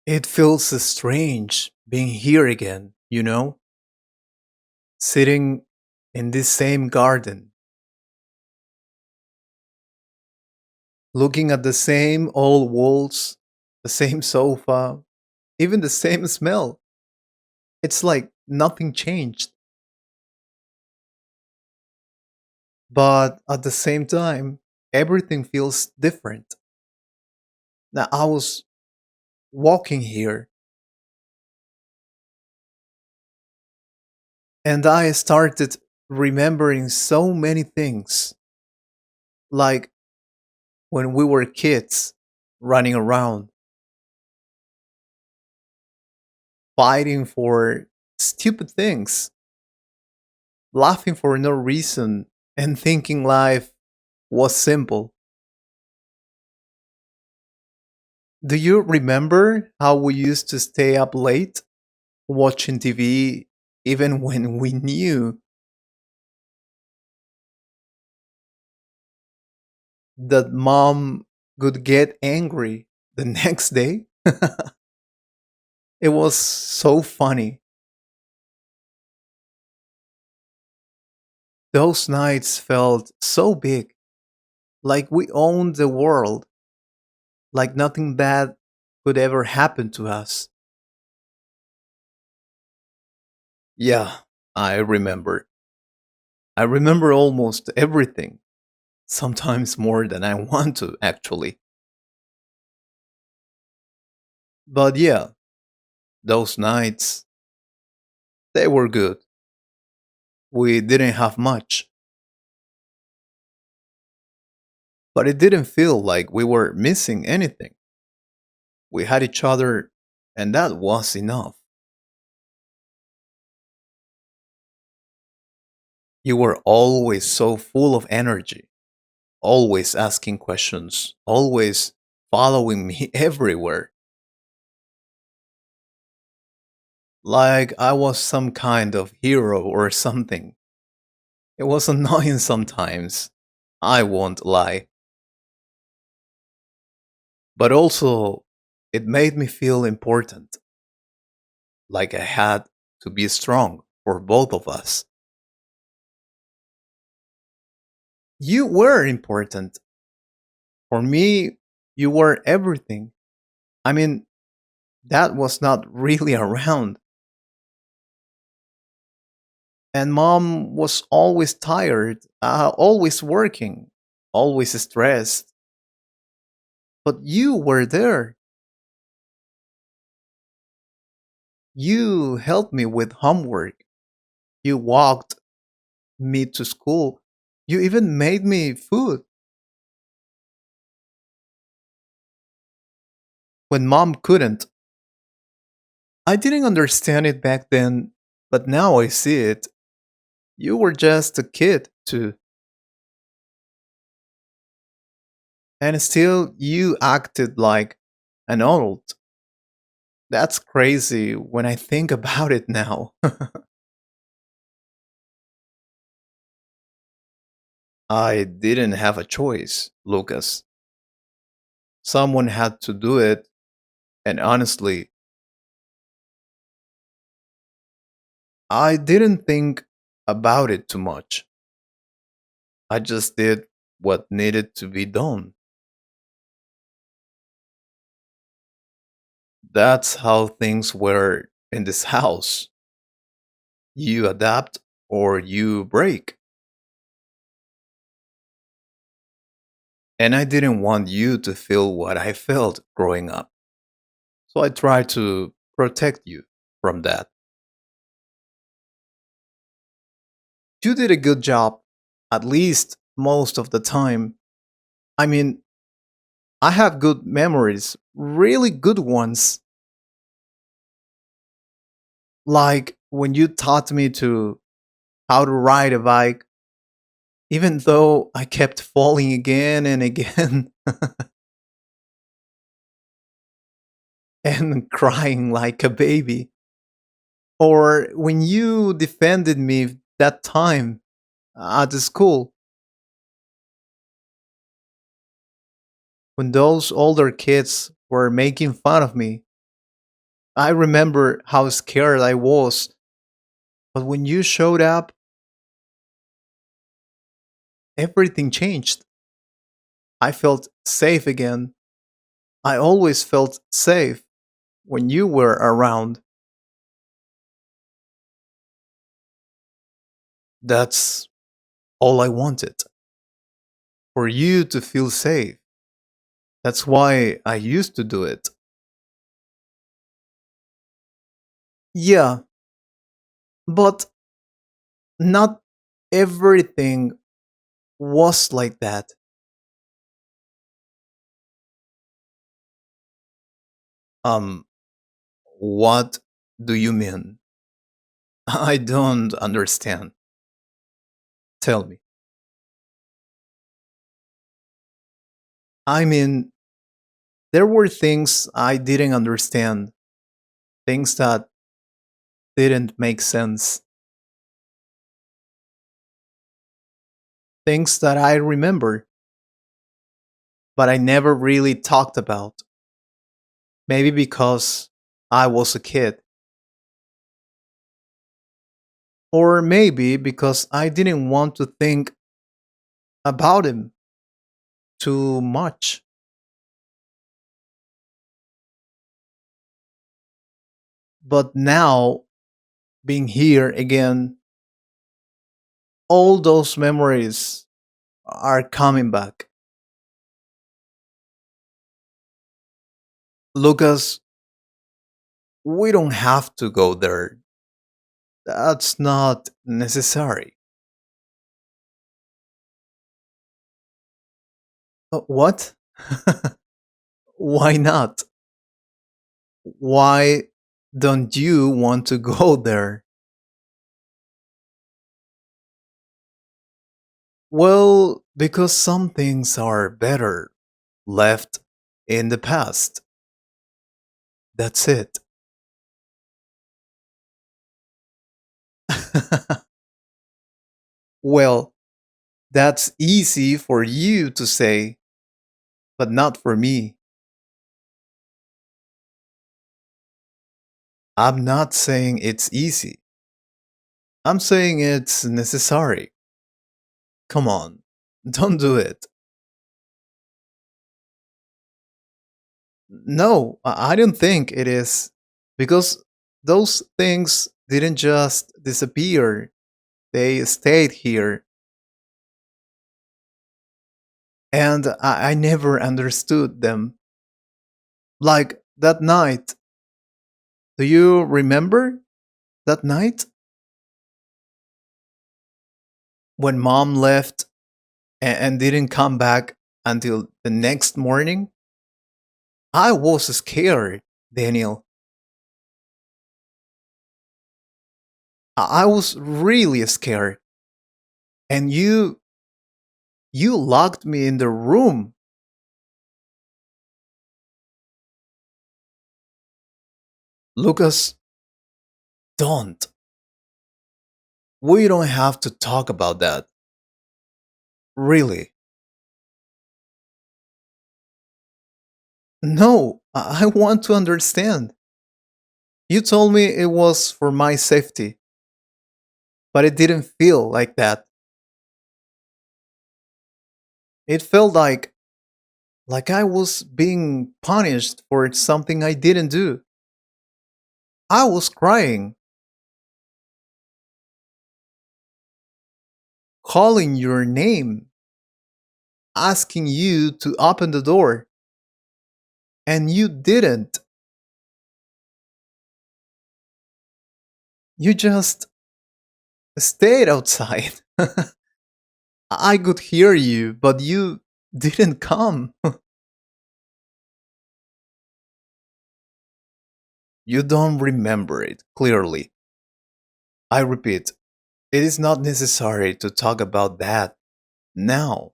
It feels strange being here again, sitting in this same garden, looking at the same old walls, the same sofa, even the same smell. It's like nothing changed. But at the same time, everything feels different. Now, I was walking here and I started remembering so many things, like when we were kids running around fighting for stupid things, laughing for no reason, and thinking life was simple. Do you remember how we used to stay up late watching TV even when we knew that mom would get angry the next day? It was so funny. Those nights felt so big, like we owned the world, like nothing bad could ever happen to us. Yeah, I remember. I remember almost everything, sometimes more than I want to, actually. But yeah, those nights, they were good. We didn't have much, but it didn't feel like we were missing anything. We had each other, and that was enough. You were always so full of energy, always asking questions, always following me everywhere, like I was some kind of hero or something. It was annoying sometimes, I won't lie, but also it made me feel important, like I had to be strong for both of us. You were important. For me, you were everything. I mean, Dad was not really around, and mom was always tired, always working, always stressed. But you were there. You helped me with homework. You walked me to school. You even made me food when mom couldn't. I didn't understand it back then, but now I see it. You were just a kid, too. And still, you acted like an adult. That's crazy when I think about it now. I didn't have a choice, Lucas. Someone had to do it, and honestly, I didn't think about it too much. I just did what needed to be done. That's how things were in this house. You adapt or you break. And I didn't want you to feel what I felt growing up. So I tried to protect you from that. You did a good job, at least most of the time. I mean, I have good memories, really good ones, like when you taught me to how to ride a bike, even though I kept falling again and again and crying like a baby. Or when you defended me that time at the school, when those older kids were making fun of me. I remember how scared I was, but when you showed up, everything changed. I felt safe again. I always felt safe when you were around. That's all I wanted, for you to feel safe. That's why I used to do it. Yeah, but not everything was like that. Um, what do you mean? I don't understand. Tell me. I mean, there were things I didn't understand, things that didn't make sense, things that I remember, but I never really talked about. Maybe because I was a kid, or maybe because I didn't want to think about him too much. But now, being here again, all those memories are coming back. Lucas, we don't have to go there. That's not necessary. What? Why not? Why don't you want to go there? Well, because some things are better left in the past. That's it. Well, that's easy for you to say, but not for me. I'm not saying it's easy. I'm saying it's necessary. Come on, don't do it. No, I don't think it is. Because those things didn't just disappear, they stayed here. And I never understood them. Like that night. Do you remember that night? When mom left and didn't come back until the next morning? I was scared, Daniel. I was really scared. And you locked me in the room. Lucas, don't. We don't have to talk about that. Really. No, I want to understand. You told me it was for my safety, but it didn't feel like that. It felt like I was being punished for something I didn't do. I was crying, calling your name, asking you to open the door, and you didn't. You just stayed outside. I could hear you, but you didn't come. You don't remember it clearly. I repeat, it is not necessary to talk about that now.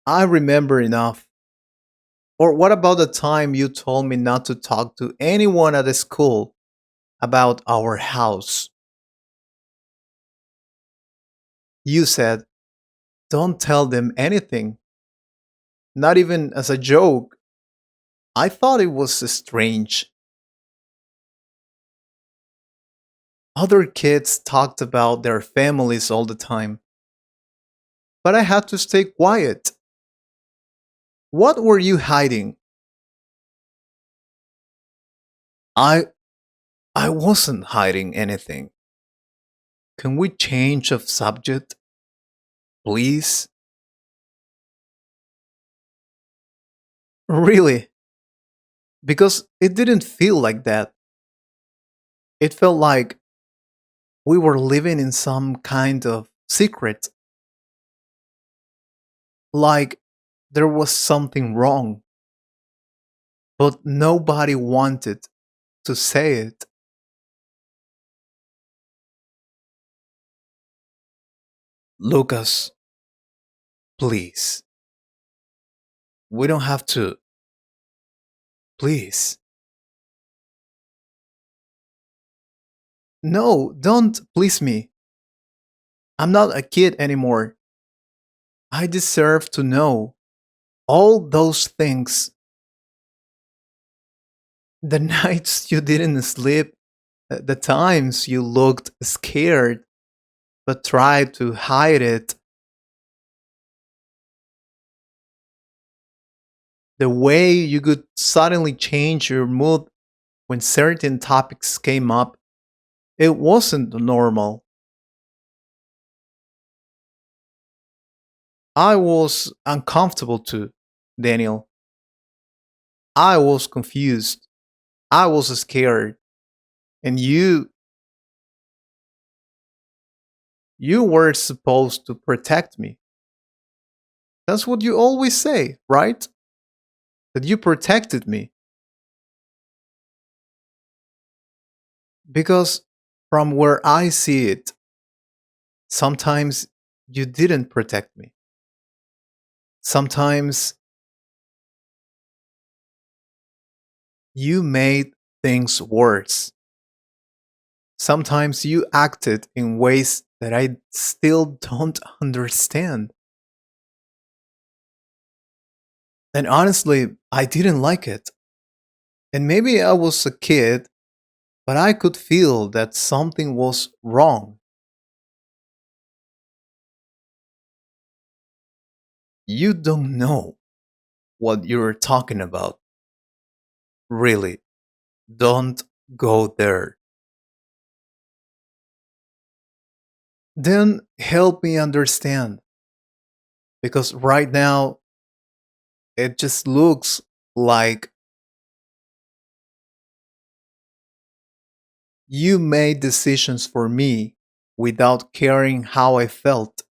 I remember enough. Or what about the time you told me not to talk to anyone at the school about our house? You said, don't tell them anything, not even as a joke. I thought it was strange. Other kids talked about their families all the time, but I had to stay quiet. What were you hiding? I I wasn't hiding anything. Can we change of subject, please? Really? Because it didn't feel like that. It felt like we were living in some kind of secret, like there was something wrong, but nobody wanted to say it. Lucas, please. We don't have to. Please. No, don't please me. I'm not a kid anymore. I deserve to know all those things. The nights you didn't sleep, the times you looked scared but tried to hide it, the way you could suddenly change your mood when certain topics came up, it wasn't normal. I was uncomfortable too, Daniel. I was confused. I was scared. And you were supposed to protect me. That's what you always say, right? That you protected me. Because from where I see it, sometimes you didn't protect me. Sometimes you made things worse. Sometimes you acted in ways that I still don't understand. And honestly, I didn't like it. And maybe I was a kid, but I could feel that something was wrong. You don't know what you're talking about. Really, don't go there. Then help me understand. Because right now, it just looks like you made decisions for me without caring how I felt.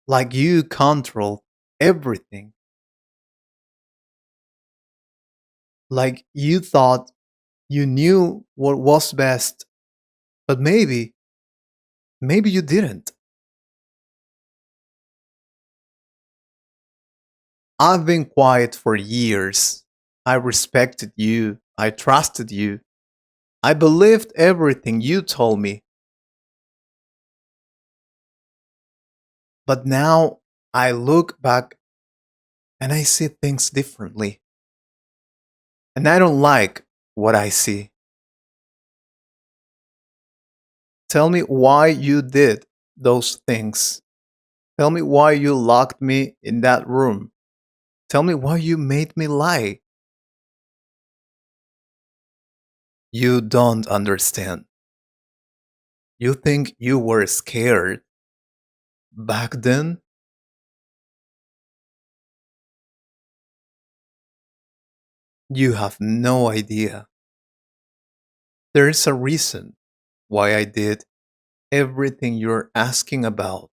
Like you controlled everything. Like you thought you knew what was best, but maybe you didn't. I've been quiet for years. I respected you. I trusted you. I believed everything you told me. But now I look back and I see things differently. And I don't like what I see. Tell me why you did those things. Tell me why you locked me in that room. Tell me why you made me lie. You don't understand. You think you were scared. Back then, you have no idea. There is a reason why I did everything you're asking about.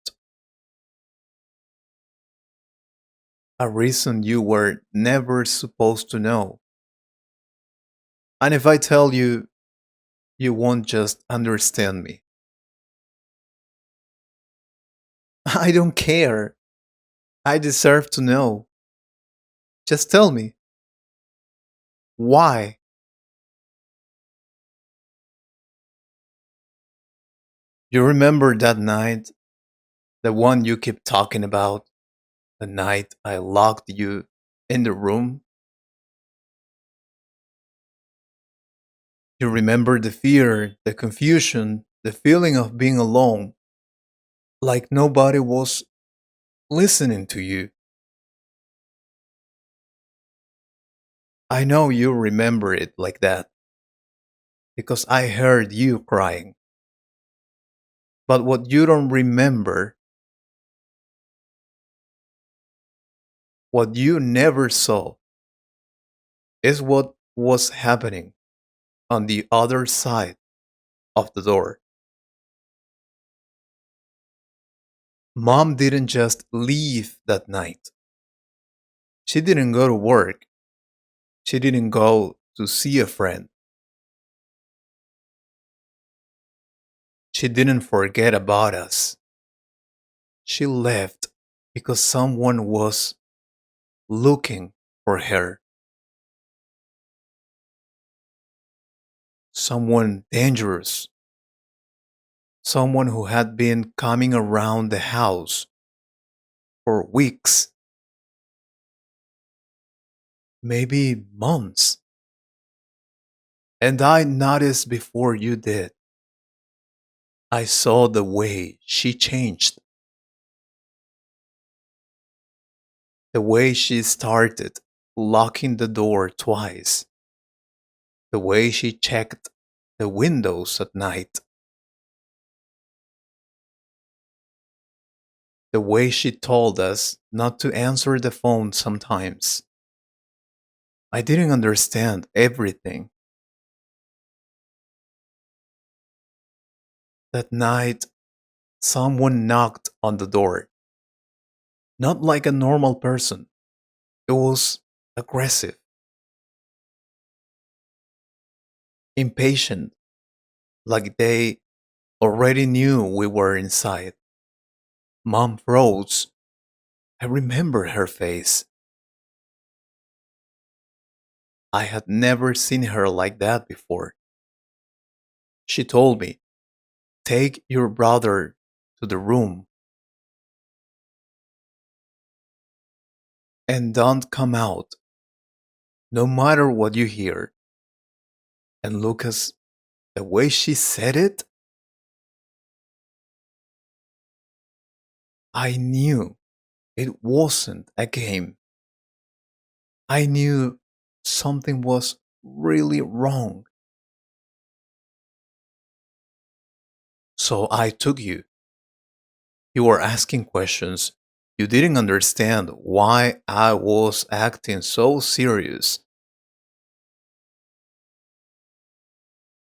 A reason you were never supposed to know. And if I tell you, you won't just understand me. I don't care. I deserve to know. Just tell me. Why? You remember that night? The one you keep talking about? The night I locked you in the room? You remember the fear, the confusion, the feeling of being alone, like nobody was listening to you. I know you remember it like that because I heard you crying. But what you don't remember, what you never saw, is what was happening on the other side of the door. Mom didn't just leave that night. She didn't go to work. She didn't go to see a friend. She didn't forget about us. She left because someone was looking for her. Someone dangerous. Someone who had been coming around the house for weeks, maybe months. And I noticed before you did. I saw the way she changed, the way she started locking the door twice, the way she checked the windows at night, the way she told us not to answer the phone sometimes. I didn't understand everything. That night, someone knocked on the door, not like a normal person. It was aggressive, impatient, like they already knew we were inside. Mom froze. I remember her face. I had never seen her like that before. She told me, "Take your brother to the room and don't come out, no matter what you hear." And Lucas, the way she said it, I knew it wasn't a game. I knew something was really wrong. So I took you. You were asking questions. You didn't understand why I was acting so serious,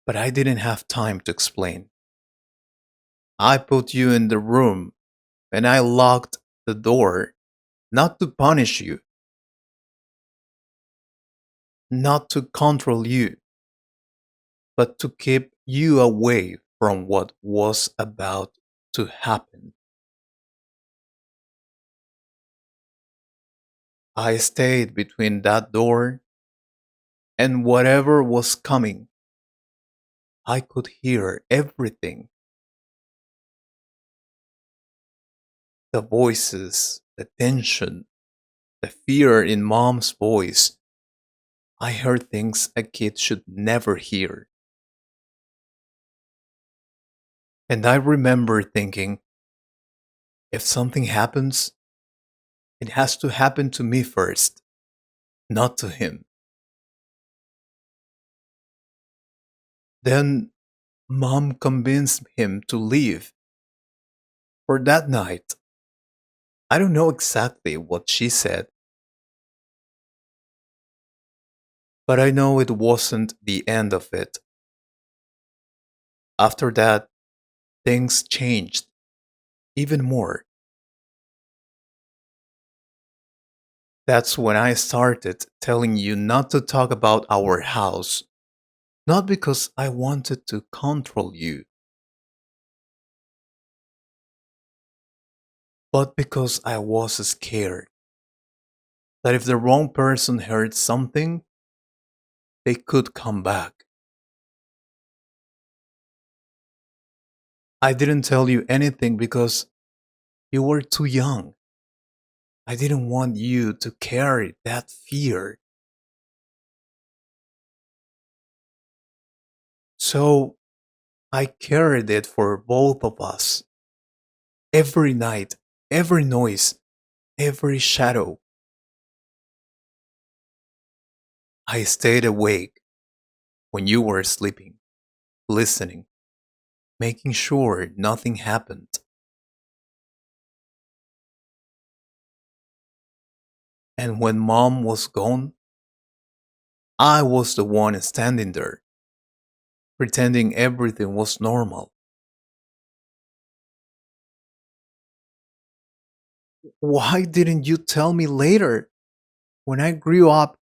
but I didn't have time to explain. I put you in the room and I locked the door, not to punish you, not to control you, but to keep you away from what was about to happen. I stayed between that door and whatever was coming. I could hear everything, the voices, the tension, the fear in mom's voice. I heard things a kid should never hear. And I remember thinking, if something happens, it has to happen to me first, not to him. Then mom convinced him to leave for that night. I don't know exactly what she said, but I know it wasn't the end of it. After that, things changed even more. That's when I started telling you not to talk about our house, not because I wanted to control you, but because I was scared that if the wrong person heard something, they could come back. I didn't tell you anything because you were too young. I didn't want you to carry that fear. So I carried it for both of us. Every night, every noise, every shadow. I stayed awake when you were sleeping, listening, making sure nothing happened. And when mom was gone, I was the one standing there, pretending everything was normal. Why didn't you tell me later, when I grew up,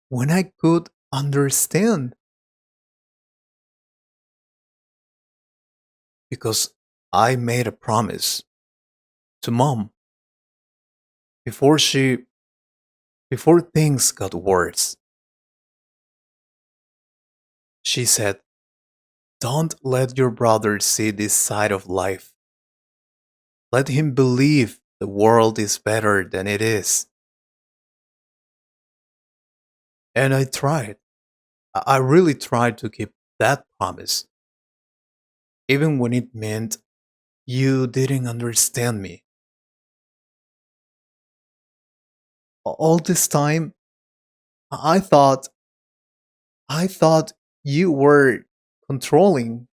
when I could understand? Because I made a promise to mom before she before things got worse. She said, "Don't let your brother see this side of life. Let him believe the world is better than it is." And I tried. I really tried to keep that promise, even when it meant you didn't understand me. All this time, I thought I thought you were controlling,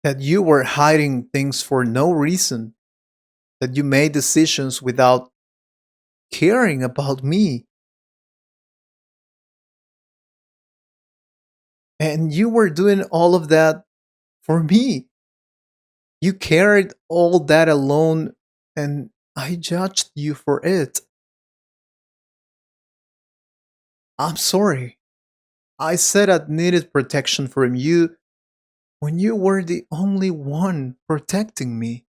that you were hiding things for no reason, that you made decisions without caring about me. And you were doing all of that for me. You carried all that alone, and I judged you for it. I'm sorry. I said I needed protection from you when you were the only one protecting me.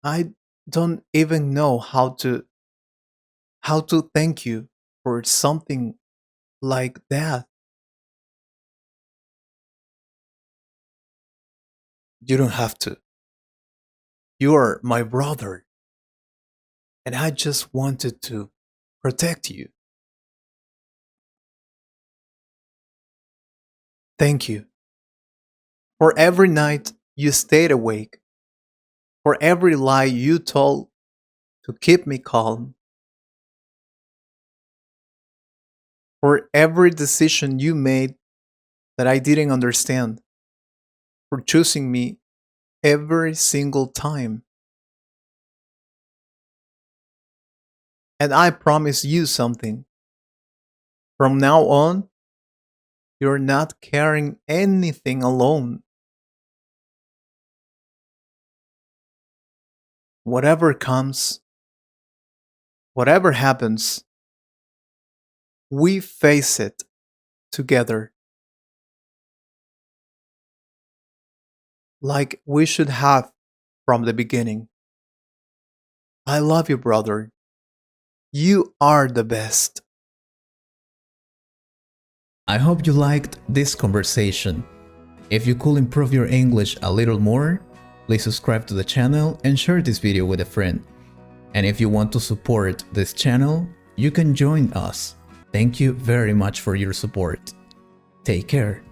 I don't even know how to thank you for something like that. You don't have to. You are my brother, and I just wanted to protect you. Thank you for every night you stayed awake, for every lie you told to keep me calm, for every decision you made that I didn't understand, for choosing me every single time. And I promise you something. From now on, you're not carrying anything alone. Whatever comes, whatever happens, we face it together like we should have from the beginning. I love you, brother. You are the best. I hope you liked this conversation. If you could improve your English a little more, please subscribe to the channel and share this video with a friend. And if you want to support this channel, you can join us. Thank you very much for your support. Take care.